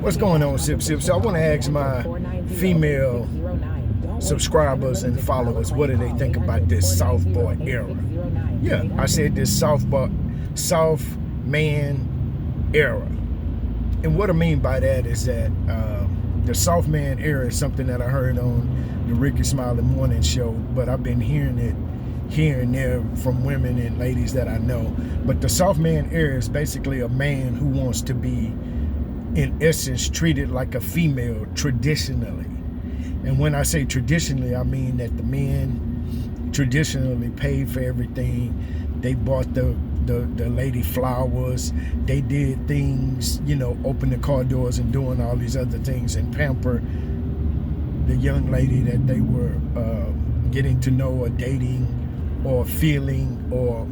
What's going on, Sip Sip? So I want to ask my female subscribers and followers, what do they think about this soft boy era? Yeah, I said this soft man era. And what I mean by that is that the soft man era is something that I heard on the Ricky Smiley Morning Show, but I've been hearing it here and there from women and ladies that I know. But the soft man era is basically a man who wants to be, in essence, treated like a female traditionally. And when I say traditionally, I mean that the men traditionally paid for everything. They bought the lady flowers. They did things, open the car doors and doing all these other things and pamper the young lady that they were getting to know or dating or feeling or,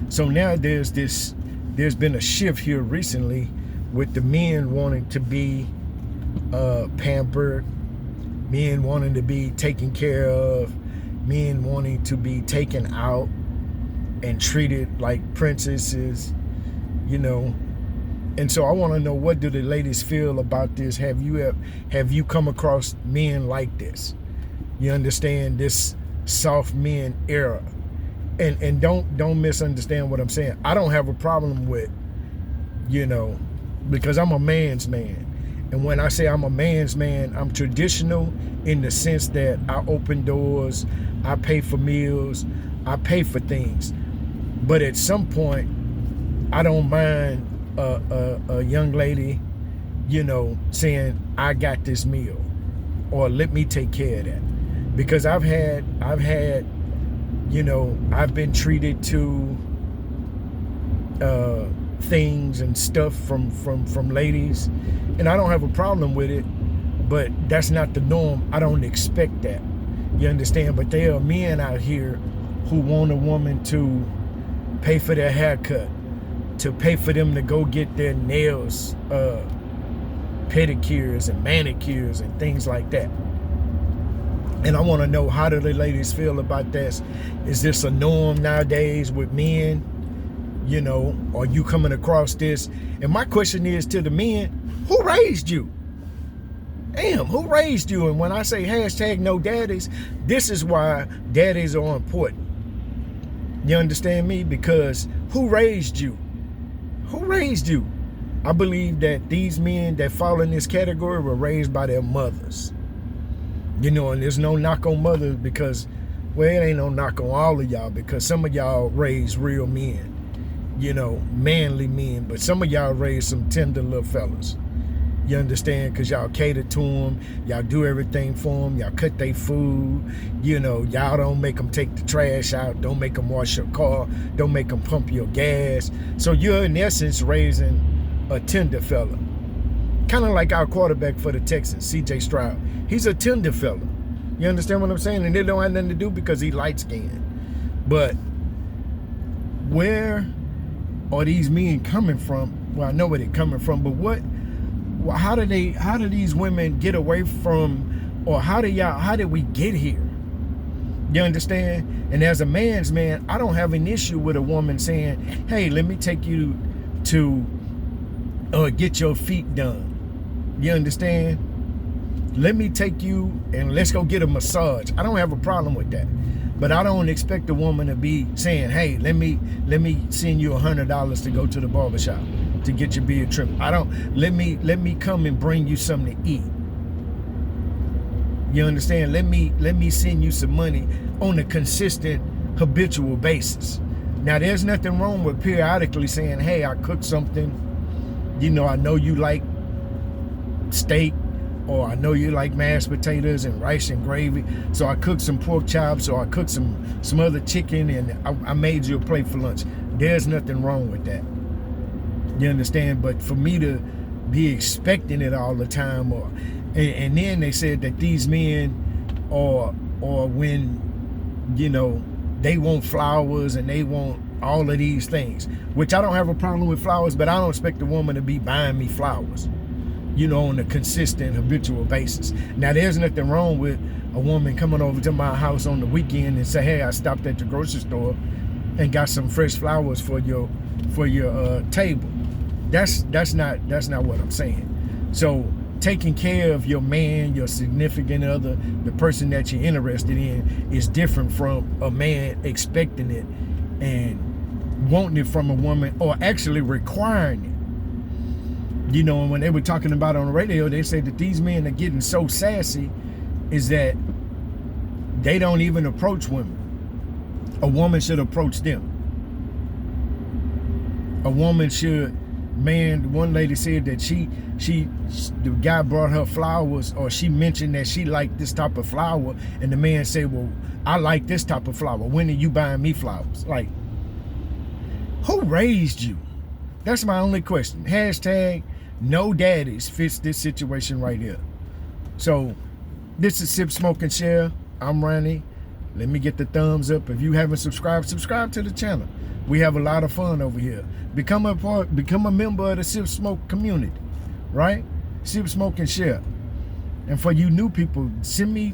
So now there's been a shift here recently with the men wanting to be pampered, men wanting to be taken care of, men wanting to be taken out and treated like princesses, And so I want to know, what do the ladies feel about this? Have you come across men like this? You understand, this soft men era? And don't misunderstand what I'm saying. I don't have a problem with, because I'm a man's man. And when I say I'm a man's man, I'm traditional in the sense that I open doors, I pay for meals, I pay for things. But at some point, I don't mind a young lady, saying, I got this meal, or let me take care of that. Because I've been treated to things and stuff from ladies, and I don't have a problem with it, but that's not the norm. I don't expect that. You understand? But there are men out here who want a woman to pay for their haircut, to pay for them to go get their nails pedicures and manicures and things like that. And I want to know, how do the ladies feel about this? Is this a norm nowadays with men? Are you coming across this? And my question is to the men, who raised you? Damn, who raised you? And when I say #no daddies, this is why daddies are important. You understand me? Because who raised you? Who raised you? I believe that these men that fall in this category were raised by their mothers. And there's no knock on mothers, because, well, it ain't no knock on all of y'all, because some of y'all raised real men, manly men, but some of y'all raised some tender little fellas. You understand? Because y'all cater to them, y'all do everything for them, y'all cut their food, y'all don't make them take the trash out, don't make them wash your car, don't make them pump your gas. So you're, in essence, raising a tender fella. Kind of like our quarterback for the Texans, C.J. Stroud. He's a tender fella. You understand what I'm saying? And it don't have nothing to do because he light-skinned. But where are these men coming from? Well, I know where they're coming from, but how do these women get away from, or how did we get here? You understand? And as a man's man, I don't have an issue with a woman saying, hey, let me take you to get your feet done. You understand? Let me take you and let's go get a massage. I don't have a problem with that. But I don't expect a woman to be saying, hey, let me send you $100 to go to the barbershop to get your beard trimmed. Let me come and bring you something to eat. You understand? Let me send you some money on a consistent, habitual basis. Now, there's nothing wrong with periodically saying, hey, I cooked something. I know you like steak, or I know you like mashed potatoes and rice and gravy, so I cooked some pork chops, or I cooked some other chicken, and I made you a plate for lunch. There's nothing wrong with that. You understand? But for me to be expecting it all the time, and then they said that these men or when they want flowers and they want all of these things, which I don't have a problem with flowers, but I don't expect a woman to be buying me flowers, on a consistent, habitual basis. Now, there's nothing wrong with a woman coming over to my house on the weekend and say, hey, I stopped at the grocery store and got some fresh flowers for your table. That's not what I'm saying. So taking care of your man, your significant other, the person that you're interested in, is different from a man expecting it and wanting it from a woman, or actually requiring it. You know, and when they were talking about it on the radio, they said that these men are getting so sassy is that they don't even approach women. A woman should approach them. A woman should, man, one lady said that the guy brought her flowers, or she mentioned that she liked this type of flower, and the man said, well, I like this type of flower. When are you buying me flowers? Like, who raised you? That's my only question. Hashtag no daddies fits this situation right here. So this is Sip, Smoke, and Share. I'm Ronnie. Let me get the thumbs up. If you haven't subscribed, subscribe to the channel. We have a lot of fun over here. Become a member of the Sip Smoke community, right? Sip, Smoke, and Share. And for you new people, send me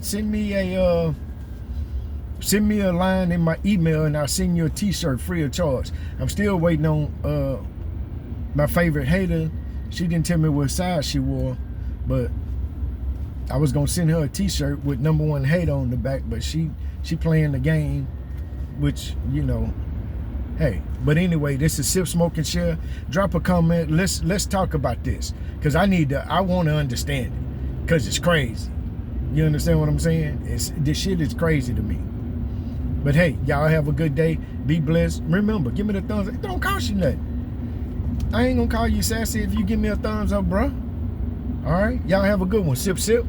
a line in my email, and I'll send you a t-shirt free of charge. I'm still waiting on my favorite hater. She didn't tell me what size she wore, but I was gonna send her a t-shirt with #1 hate on the back, but she playing the game, which, you know, hey. But anyway, this is Sip, Smoke, and Share. Drop a comment. Let's talk about this, because I want to understand it, because it's crazy. You understand what I'm saying? This shit is crazy to me. But hey, y'all have a good day. Be blessed. Remember, give me the thumbs up. It don't cost you nothing. I ain't gonna call you sassy if you give me a thumbs up, bro. All right, y'all have a good one. Sip, sip.